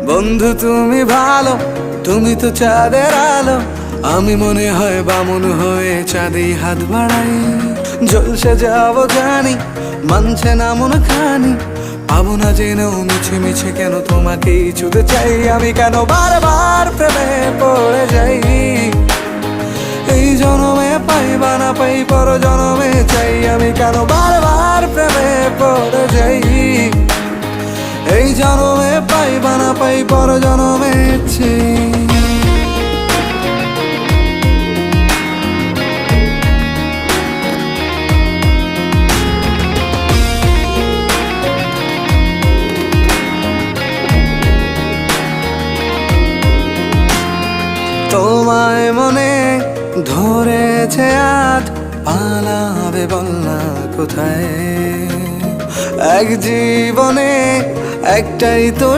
বন্ধু তুমি ভালো, তুমি তো চাঁদের আলো, আমি মনে হয় বামুন হয়ে চাঁদে হাত বাড়াই। জলসে যাবো জানি, মানছে না মন খানি, পাবো না জেনেও মিছে মিছে কেন তোমাকেই ছুতে চাই। আমি কেন বারবার প্রেমে পড়ে যাই, এই জনমে পাই বা না পাই পর জনমে চাই। আমি কেন বারবার প্রেমে পড়ে যাই, এই জনমে পাই বা না পাই পর জনমে চাই। তোমায় মনে ধরেছে আজ, পালাবে বল না কোথায়। এক জীবনে একটাই তো